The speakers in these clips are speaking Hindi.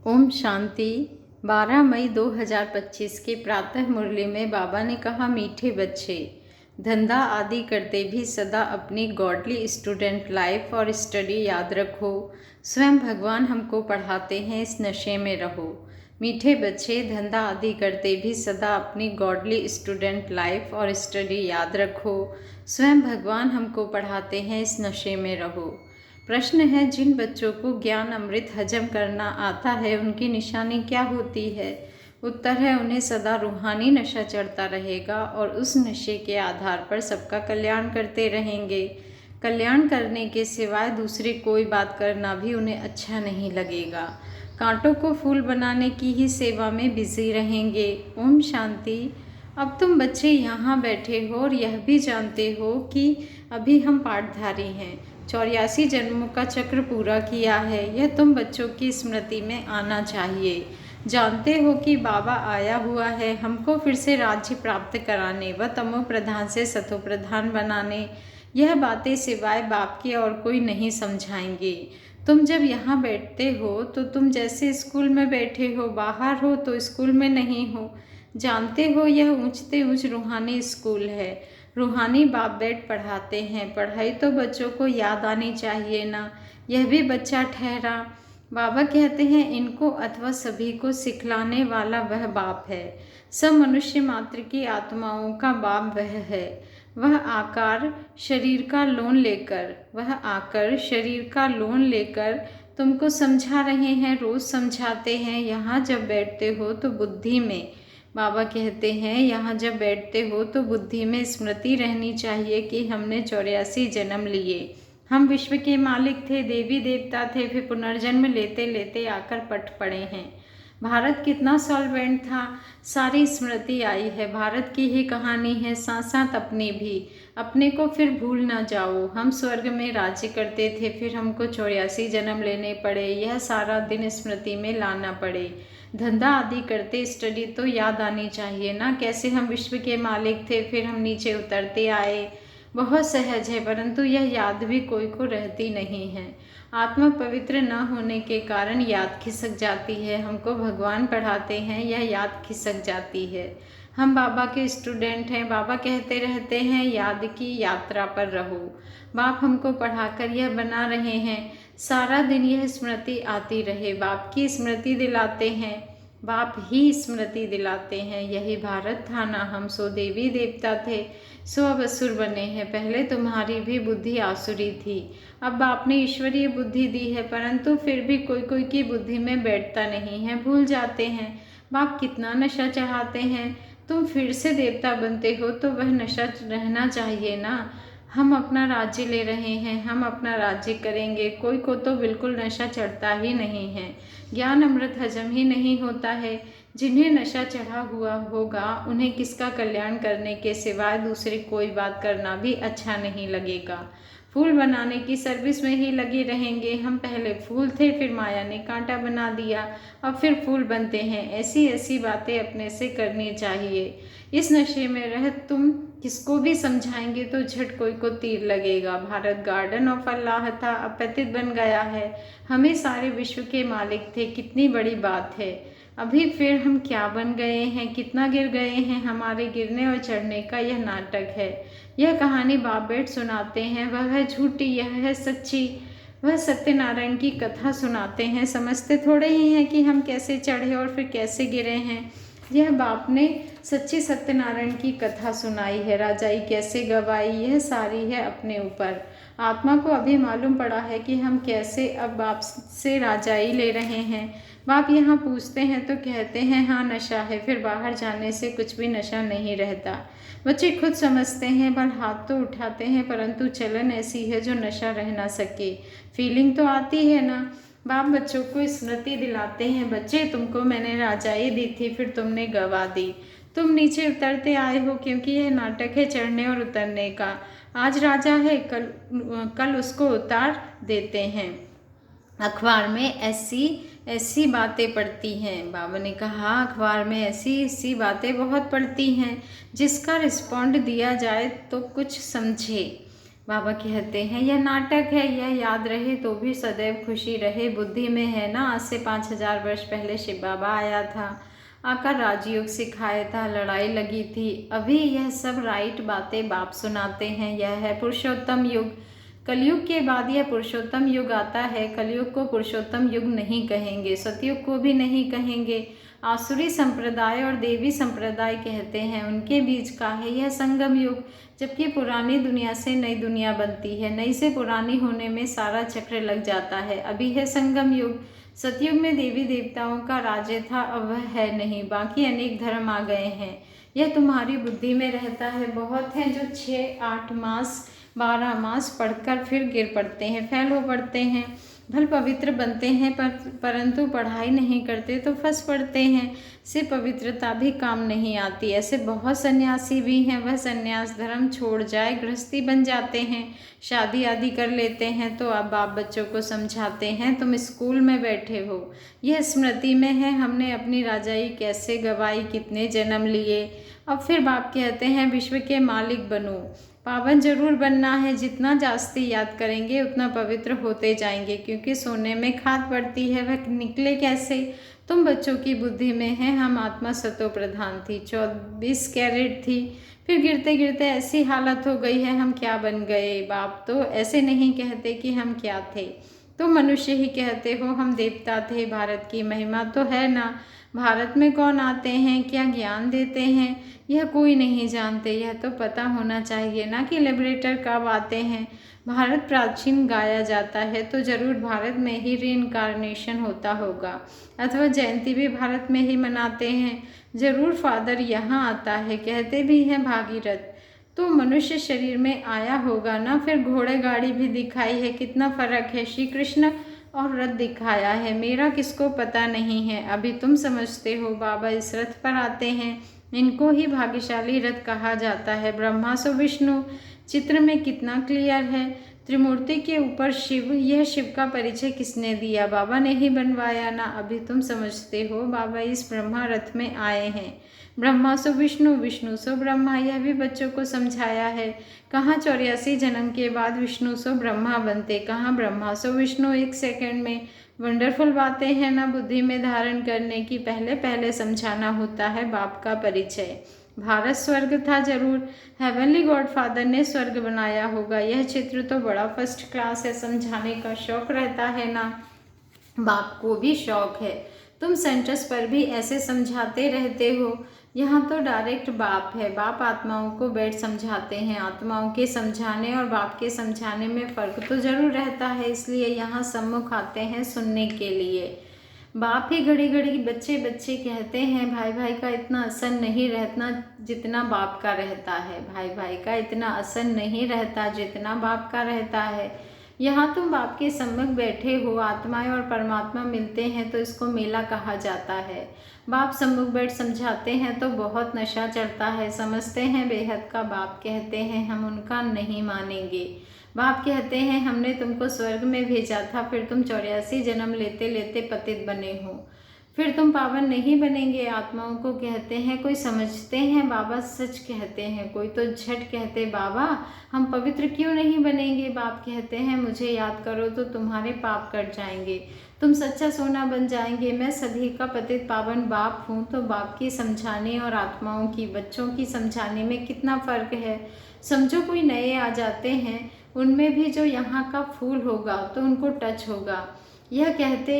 ओम शांति। 12 मई 2025 की प्रातः मुरली में बाबा ने कहा, मीठे बच्चे, धंधा आदि करते भी सदा अपनी गॉडली स्टूडेंट लाइफ और स्टडी याद रखो। स्वयं भगवान हमको पढ़ाते हैं, इस नशे में रहो। मीठे बच्चे, धंधा आदि करते भी सदा अपनी गॉडली स्टूडेंट लाइफ और स्टडी याद रखो। स्वयं भगवान हमको पढ़ाते हैं, इस नशे में रहो। प्रश्न है, जिन बच्चों को ज्ञान अमृत हजम करना आता है उनकी निशानी क्या होती है? उत्तर है, उन्हें सदा रूहानी नशा चढ़ता रहेगा और उस नशे के आधार पर सबका कल्याण करते रहेंगे। कल्याण करने के सिवाय दूसरी कोई बात करना भी उन्हें अच्छा नहीं लगेगा। कांटों को फूल बनाने की ही सेवा में बिजी रहेंगे। ओम शांति। अब तुम बच्चे यहाँ बैठे हो और यह भी जानते हो कि अभी हम पाठधारी हैं। 84 जन्मों का चक्र पूरा किया है, यह तुम बच्चों की स्मृति में आना चाहिए। जानते हो कि बाबा आया हुआ है हमको फिर से राज्य प्राप्त कराने व तमो प्रधान से सतो प्रधान बनाने। यह बातें सिवाय बाप के और कोई नहीं समझाएंगे। तुम जब यहाँ बैठते हो तो तुम जैसे स्कूल में बैठे हो, बाहर हो तो स्कूल में नहीं हो। जानते हो, यह ऊंचते ऊंच रूहानी स्कूल है। रूहानी बाप बैठ पढ़ाते हैं। पढ़ाई तो बच्चों को याद आनी चाहिए ना। यह भी बच्चा ठहरा। बाबा कहते हैं, इनको अथवा सभी को सिखलाने वाला वह बाप है। सब मनुष्य मात्र की आत्माओं का बाप वह है। वह आकर शरीर का लोन लेकर तुमको समझा रहे हैं, रोज समझाते हैं। यहाँ जब बैठते हो तो बुद्धि में, बाबा कहते हैं, यहाँ जब बैठते हो तो बुद्धि में स्मृति रहनी चाहिए कि हमने 84 जन्म लिए। हम विश्व के मालिक थे, देवी देवता थे, फिर पुनर्जन्म लेते लेते आकर पट पड़े हैं। भारत कितना सॉल्वेंट था, सारी स्मृति आई है। भारत की ही कहानी है, साथ साथ अपनी भी। अपने को फिर भूल ना जाओ। हम स्वर्ग में राज्य करते थे, फिर हमको 84 जन्म लेने पड़े। यह सारा दिन स्मृति में लाना पड़े। धंधा आदि करते स्टडी तो याद आनी चाहिए ना, कैसे हम विश्व के मालिक थे, फिर हम नीचे उतरते आए। बहुत सहज है, परंतु यह याद भी कोई को रहती नहीं है। आत्मा पवित्र न होने के कारण याद खिसक जाती है। हमको भगवान पढ़ाते हैं, यह याद खिसक जाती है। हम बाबा के स्टूडेंट हैं। बाबा कहते रहते हैं, याद की यात्रा पर रहो। बाप हमको पढ़ाकर यह बना रहे हैं, सारा दिन यह स्मृति आती रहे। बाप की स्मृति दिलाते हैं, बाप ही स्मृति दिलाते हैं। यही भारत था ना, हम सो देवी देवता थे, सो अब असुर बने हैं। पहले तुम्हारी भी बुद्धि आसुरी थी, अब बाप ने ईश्वरीय बुद्धि दी है, परंतु फिर भी कोई कोई की बुद्धि में बैठता नहीं है, भूल जाते हैं। बाप कितना नशा चढ़ाते हैं। तुम फिर से देवता बनते हो तो वह नशा रहना चाहिए ना। हम अपना राज्य ले रहे हैं, हम अपना राज्य करेंगे। कोई को तो बिल्कुल नशा चढ़ता ही नहीं है, ज्ञान अमृत हजम ही नहीं होता है। जिन्हें नशा चढ़ा हुआ होगा उन्हें किसका कल्याण करने के सिवाय दूसरी कोई बात करना भी अच्छा नहीं लगेगा। फूल बनाने की सर्विस में ही लगे रहेंगे। हम पहले फूल थे, फिर माया ने कांटा बना दिया, अब फिर फूल बनते हैं। ऐसी ऐसी बातें अपने से करनी चाहिए। इस नशे में रह तुम किसको भी समझाएंगे तो झट कोई को तीर लगेगा। भारत गार्डन ऑफ अल्लाह था, अब पतित बन गया है। हमें सारे विश्व के मालिक थे, कितनी बड़ी बात है। अभी फिर हम क्या बन गए हैं, कितना गिर गए हैं। हमारे गिरने और चढ़ने का यह नाटक है। यह कहानी बाप बैठ सुनाते हैं, वह है झूठी, यह है सच्ची। वह सत्यनारायण की कथा सुनाते हैं, समझते थोड़े ही हैं कि हम कैसे चढ़े और फिर कैसे गिरे हैं। यह बाप ने सच्ची सत्यनारायण की कथा सुनाई है। राजाई कैसे गवाई, यह सारी है अपने ऊपर। आत्मा को अभी मालूम पड़ा है कि हम कैसे अब बाप से राजाई ले रहे हैं। बाप यहाँ पूछते हैं तो कहते हैं, हाँ नशा है, फिर बाहर जाने से कुछ भी नशा नहीं रहता। बच्चे खुद समझते हैं, बल हाथ तो उठाते हैं, परंतु चलन ऐसी है जो नशा रह ना सके। फीलिंग तो आती है ना। बाप बच्चों को स्मृति दिलाते हैं, बच्चे तुमको मैंने राजाई दी थी, फिर तुमने गवा दी। तुम नीचे उतरते आए हो, क्योंकि यह नाटक है चढ़ने और उतरने का। आज राजा है, कल उसको उतार देते हैं। अखबार में ऐसी ऐसी बातें पढ़ती हैं। बाबा ने कहा, अखबार में ऐसी ऐसी बातें बहुत पढ़ती हैं, जिसका रिस्पॉन्ड दिया जाए तो कुछ समझे। बाबा कहते हैं यह नाटक है, यह याद रहे तो भी सदैव खुशी रहे। बुद्धि में है ना, आज से 5000 वर्ष पहले शिव बाबा आया था, आकर राजयोग सिखाया था, लड़ाई लगी थी। अभी यह सब राइट बातें बाप सुनाते हैं। यह है पुरुषोत्तम युग। कलयुग के बाद यह पुरुषोत्तम युग आता है। कलयुग को पुरुषोत्तम युग नहीं कहेंगे, सतयुग को भी नहीं कहेंगे। आसुरी संप्रदाय और देवी संप्रदाय कहते हैं, उनके बीच का है यह संगम युग। जबकि पुरानी दुनिया से नई दुनिया बनती है, नई से पुरानी होने में सारा चक्र लग जाता है। अभी है संगम युग। सतयुग में देवी देवताओं का राज्य था, अब वह है नहीं, बाकी अनेक धर्म आ गए हैं। यह तुम्हारी बुद्धि में रहता है। बहुत हैं जो 6-8 मास 12 मास पढ़कर फिर गिर पड़ते हैं, फेल हो पड़ते हैं, भल पवित्र बनते हैं, परंतु पढ़ाई नहीं करते तो फंस पड़ते हैं, से पवित्रता भी काम नहीं आती। ऐसे बहुत सन्यासी भी हैं, वह सन्यास धर्म छोड़ जाए गृहस्थी बन जाते हैं, शादी आदि कर लेते हैं। तो अब बाप बच्चों को समझाते हैं, तुम स्कूल में बैठे हो, यह स्मृति में है हमने अपनी राजाई कैसे गवाई, कितने जन्म लिए। अब फिर बाप कहते हैं विश्व के मालिक बनो, पावन जरूर बनना है। जितना जास्ती याद करेंगे उतना पवित्र होते जाएंगे, क्योंकि सोने में खाद पड़ती है, वह निकले कैसे। तुम बच्चों की बुद्धि में है, हम आत्मा सतो प्रधान थी, 24 कैरेट थी, फिर गिरते गिरते ऐसी हालत हो गई है, हम क्या बन गए। बाप तो ऐसे नहीं कहते कि हम क्या थे, तुम मनुष्य ही कहते हो हम देवता थे। भारत की महिमा तो है ना, भारत में कौन आते हैं, क्या ज्ञान देते हैं, यह कोई नहीं जानते। यह तो पता होना चाहिए ना कि लिबरेटर कब आते हैं। भारत प्राचीन गाया जाता है तो जरूर भारत में ही रीइंकारनेशन होता होगा, अथवा जयंती भी भारत में ही मनाते हैं। जरूर फादर यहाँ आता है, कहते भी हैं भागीरथ तो मनुष्य शरीर में आया होगा ना। फिर घोड़े गाड़ी भी दिखाई है, कितना फर्क है। श्री कृष्ण और रथ दिखाया है, मेरा किसको पता नहीं है, अभी तुम समझते हो। बाबा इस रथ पर आते हैं, इनको ही भाग्यशाली रथ कहा जाता है। ब्रह्मा सो विष्णु चित्र में कितना क्लियर है। त्रिमूर्ति के ऊपर शिव, यह शिव का परिचय किसने दिया, बाबा ने ही बनवाया ना, अभी तुम समझते हो। बाबा इस ब्रह्मा रथ में आए हैं, ब्रह्मा सो विष्णु, विष्णु सो ब्रह्मा, यह भी बच्चों को समझाया है। कहाँ 84 जन्म के बाद विष्णु सो ब्रह्मा बनते, कहाँ ब्रह्मा सो विष्णु 1 सेकंड में। वंडरफुल बातें हैं ना बुद्धि में धारण करने की। पहले पहले समझाना होता है बाप का परिचय। भारत स्वर्ग था जरूर, हेवनली गॉड फादर ने स्वर्ग बनाया होगा। यह चित्र तो बड़ा फर्स्ट क्लास है, समझाने का शौक रहता है ना, बाप को भी शौक है। तुम सेंटर्स पर भी ऐसे समझाते रहते हो, यहाँ तो डायरेक्ट बाप है। बाप आत्माओं को बैठ समझाते हैं। आत्माओं के समझाने और बाप के समझाने में फ़र्क तो ज़रूर रहता है, इसलिए यहाँ सम्मुख आते हैं सुनने के लिए। बाप ही घड़ी घड़ी बच्चे बच्चे कहते हैं, भाई भाई का इतना असर नहीं रहता जितना बाप का रहता है। भाई भाई का इतना असर नहीं रहता जितना बाप का रहता है। यहाँ तुम बाप के सम्मुख बैठे हो, आत्माएं और परमात्मा मिलते हैं तो इसको मेला कहा जाता है। बाप सम्मुख बैठ समझाते हैं तो बहुत नशा चढ़ता है, समझते हैं बेहद का। बाप कहते हैं हम उनका नहीं मानेंगे। बाप कहते हैं हमने तुमको स्वर्ग में भेजा था, फिर तुम 84 जन्म लेते लेते पतित बने हो, फिर तुम पावन नहीं बनेंगे। आत्माओं को कहते हैं कोई समझते हैं बाबा सच कहते हैं, कोई तो झट कहते बाबा हम पवित्र क्यों नहीं बनेंगे। बाप कहते हैं मुझे याद करो तो तुम्हारे पाप कट जाएंगे, तुम सच्चा सोना बन जाएंगे। मैं सभी का पतित पावन बाप हूँ। तो बाप की समझाने और आत्माओं की बच्चों की समझाने में कितना फ़र्क है। समझो कोई नए आ जाते हैं, उनमें भी जो यहाँ का फूल होगा तो उनको टच होगा। यह कहते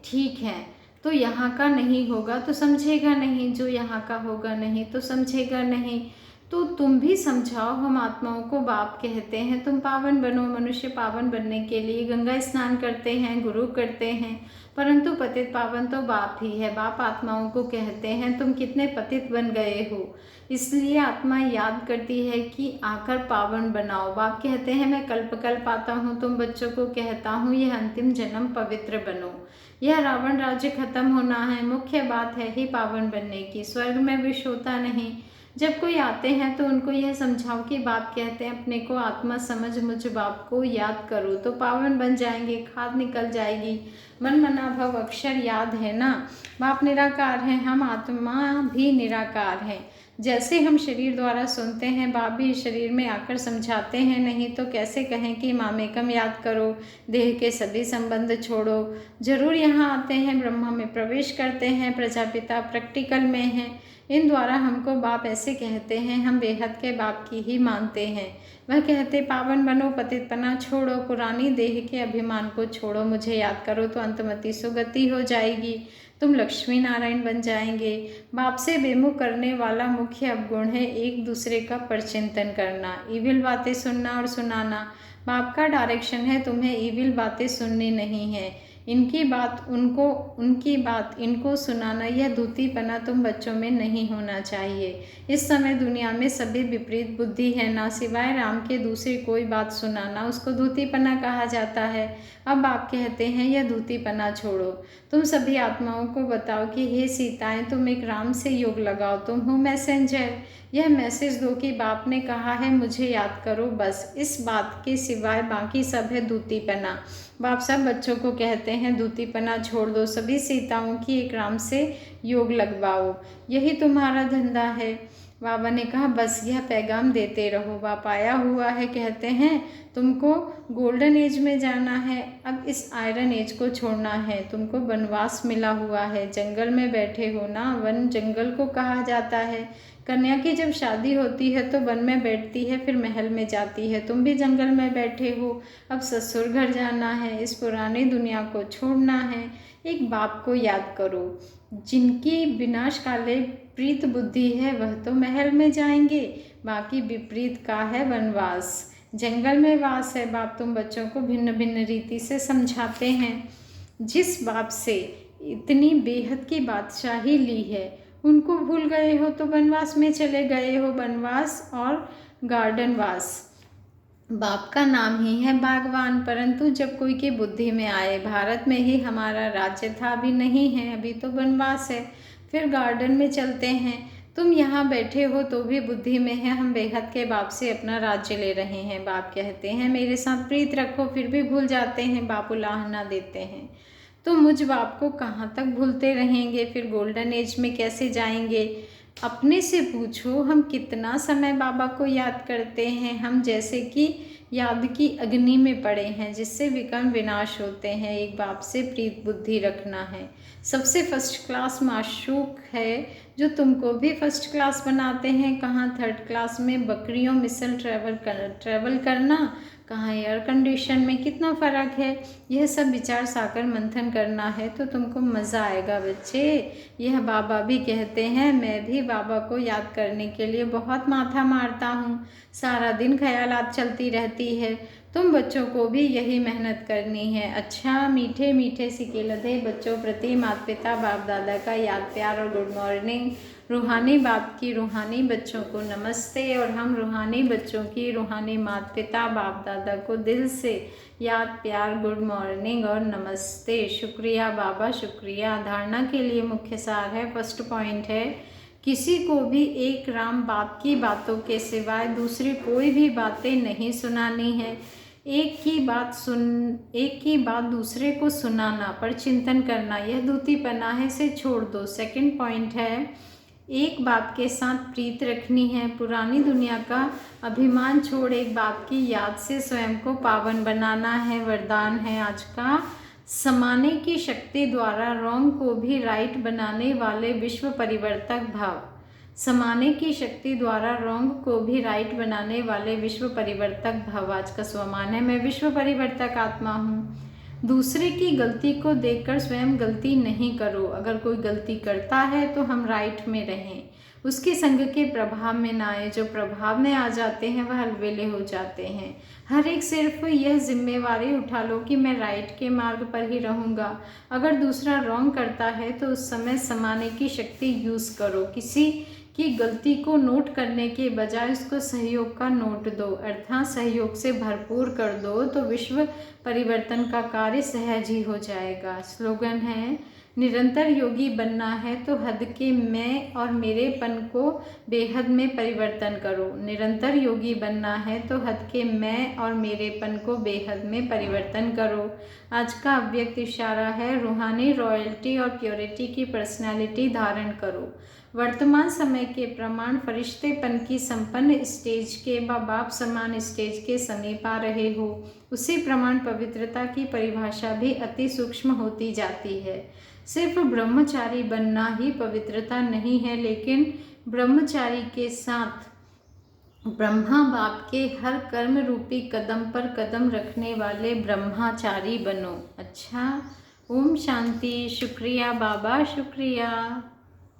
ठीक है तो यहाँ का नहीं होगा तो समझेगा नहीं, जो यहाँ का होगा नहीं तो समझेगा नहीं। तो तुम भी समझाओ। हम आत्माओं को बाप कहते हैं, तुम पावन बनो। मनुष्य पावन बनने के लिए गंगा स्नान करते हैं, गुरु करते हैं, परंतु पतित पावन तो बाप ही है। बाप आत्माओं को कहते हैं तुम कितने पतित बन गए हो, इसलिए आत्मा याद करती है कि आकर पावन बनाओ। बाप कहते हैं मैं कल्प कल्प आता हूँ, तुम बच्चों को कहता हूँ यह अंतिम जन्म पवित्र बनो। यह रावण राज्य खत्म होना है, मुख्य बात है ही पावन बनने की। स्वर्ग में विष होता नहीं। जब कोई आते हैं तो उनको यह समझाओ कि बाप कहते हैं अपने को आत्मा समझ, मुझ बाप को याद करो तो पावन बन जाएंगे, खाद निकल जाएगी। मन मना भव अक्षर याद है ना, बाप निराकार है, हम आत्मा भी निराकार है। जैसे हम शरीर द्वारा सुनते हैं, बाप भी इस शरीर में आकर समझाते हैं, नहीं तो कैसे कहें कि मामेकम याद करो, देह के सभी संबंध छोड़ो। जरूर यहाँ आते हैं, ब्रह्मा में प्रवेश करते हैं, प्रजापिता प्रैक्टिकल में हैं। इन द्वारा हमको बाप ऐसे कहते हैं, हम बेहद के बाप की ही मानते हैं। वह कहते पावन बनो, पतितपना छोड़ो, पुरानी देह के अभिमान को छोड़ो, मुझे याद करो तो अंतमति सुगति हो जाएगी, तुम लक्ष्मी नारायण बन जाएंगे। बाप से बेमुख करने वाला मुख्य अवगुण है एक दूसरे का परचिंतन करना, ईविल बातें सुनना और सुनाना। बाप का डायरेक्शन है तुम्हें ईविल बातें सुननी नहीं है, इनकी बात उनको, उनकी बात इनको सुनाना, यह धूतीपना तुम बच्चों में नहीं होना चाहिए। इस समय दुनिया में सभी विपरीत बुद्धि है, ना सिवाय राम के दूसरी कोई बात सुनाना उसको धूतीपना कहा जाता है। अब आप कहते हैं यह धूतीपना छोड़ो, तुम सभी आत्माओं को बताओ कि हे सीताएं, तुम एक राम से योग लगाओ, तुम हो मैसेंजर। यह मैसेज दो कि बाप ने कहा है मुझे याद करो, बस इस बात के सिवाय बाकी सब है धूतीपना। बाप सब बच्चों को कहते हैं धूतीपना छोड़ दो, सभी सीताओं की एक राम से योग लगवाओ, यही तुम्हारा धंधा है। बाबा ने कहा बस यह पैगाम देते रहो। बाप आया हुआ है, कहते हैं तुमको गोल्डन एज में जाना है, अब इस आयरन एज को छोड़ना है, तुमको वनवास मिला हुआ है, जंगल में बैठे हो ना, वन जंगल को कहा जाता है। कन्या की जब शादी होती है तो वन में बैठती है, फिर महल में जाती है, तुम भी जंगल में बैठे हो, अब ससुर घर जाना है, इस पुरानी दुनिया को छोड़ना है। एक बाप को याद करो, जिनकी विनाश काले प्रीत बुद्धि है वह तो महल में जाएंगे, बाकी विपरीत का है वनवास, जंगल में वास है। बाप तुम बच्चों को भिन्न भिन्न रीति से समझाते हैं। जिस बाप से इतनी बेहद की बादशाही ली है उनको भूल गए हो तो वनवास में चले गए हो, वनवास और गार्डन वास। बाप का नाम ही है बागवान, परंतु जब कोई की बुद्धि में आए भारत में ही हमारा राज्य था, अभी नहीं है, अभी तो वनवास है, फिर गार्डन में चलते हैं। तुम यहाँ बैठे हो तो भी बुद्धि में है हम बेहद के बाप से अपना राज्य ले रहे हैं। बाप कहते हैं मेरे साथ प्रीत रखो, फिर भी भूल जाते हैं, बाप उलाहना देते हैं। तो मुझ बाप को कहाँ तक भूलते रहेंगे, फिर गोल्डन एज में कैसे जाएंगे। अपने से पूछो हम कितना समय बाबा को याद करते हैं। हम जैसे कि याद की अग्नि में पड़े हैं जिससे विकर्म विनाश होते हैं। एक बाप से प्रीत बुद्धि रखना है। सबसे फर्स्ट क्लास माशूक है जो तुमको भी फर्स्ट क्लास बनाते हैं। कहाँ थर्ड क्लास में बकरियों मिसल ट्रैवल करना, कहाँ एयर कंडीशन में, कितना फ़र्क है। यह सब विचार साकर मंथन करना है तो तुमको मज़ा आएगा बच्चे। यह बाबा भी कहते हैं, मैं भी बाबा को याद करने के लिए बहुत माथा मारता हूँ, सारा दिन ख्यालात चलती रहती है। तुम बच्चों को भी यही मेहनत करनी है। अच्छा मीठे मीठे सिके लधे बच्चों प्रति माता पिता बाप दादा का याद प्यार और गुड मॉर्निंग। रूहानी बाप की रूहानी बच्चों को नमस्ते, और हम रूहानी बच्चों की रूहानी माता पिता बाप दादा को दिल से याद प्यार गुड मॉर्निंग और नमस्ते। शुक्रिया बाबा, शुक्रिया। धारणा के लिए मुख्य सार है, फर्स्ट पॉइंट है, किसी को भी एक राम बाप की बातों के सिवाय दूसरी कोई भी बातें नहीं सुनानी है। एक की बात दूसरे को सुनाना, पर चिंतन करना, यह दूतीपना है, इसे छोड़ दो। सेकंड पॉइंट है, एक बाप के साथ प्रीत रखनी है। पुरानी दुनिया का अभिमान छोड़ एक बाप की याद से स्वयं को पावन बनाना है। वरदान है आज का, समाने की शक्ति द्वारा रॉन्ग को भी राइट बनाने वाले विश्व परिवर्तक भाव। समाने की शक्ति द्वारा रॉन्ग को भी राइट बनाने वाले विश्व परिवर्तक भाव। आज का स्वमान है, मैं विश्व परिवर्तक आत्मा हूँ। दूसरे की गलती को देखकर स्वयं गलती नहीं करो। अगर कोई गलती करता है तो हम राइट में रहें, उसके संग के प्रभाव में ना आए। जो प्रभाव में आ जाते हैं वह अलवेले हो जाते हैं। हर एक सिर्फ यह जिम्मेवारी उठा लो कि मैं राइट के मार्ग पर ही रहूँगा। अगर दूसरा रॉन्ग करता है तो उस समय समाने की शक्ति यूज़ करो। किसी की गलती को नोट करने के बजाय उसको सहयोग का नोट दो, अर्थात सहयोग से भरपूर कर दो, तो विश्व परिवर्तन का कार्य सहज ही हो जाएगा। स्लोगन है, निरंतर योगी बनना है तो हद के मैं और मेरेपन को बेहद में परिवर्तन करो। निरंतर योगी बनना है तो हद के मैं और मेरेपन को बेहद में परिवर्तन करो। आज का अव्यक्त इशारा है रूहानी रॉयल्टी और प्योरिटी की पर्सनालिटी धारण करो। वर्तमान समय के प्रमाण फरिश्तेपन की संपन्न स्टेज के बाप समान स्टेज के समीप आ रहे हो। उसी प्रमाण पवित्रता की परिभाषा भी अति सूक्ष्म होती जाती है। सिर्फ ब्रह्मचारी बनना ही पवित्रता नहीं है, लेकिन ब्रह्मचारी के साथ ब्रह्मा बाप के हर कर्म रूपी कदम पर कदम रखने वाले ब्रह्मचारी बनो। अच्छा, ओम शांति। शुक्रिया बाबा, शुक्रिया।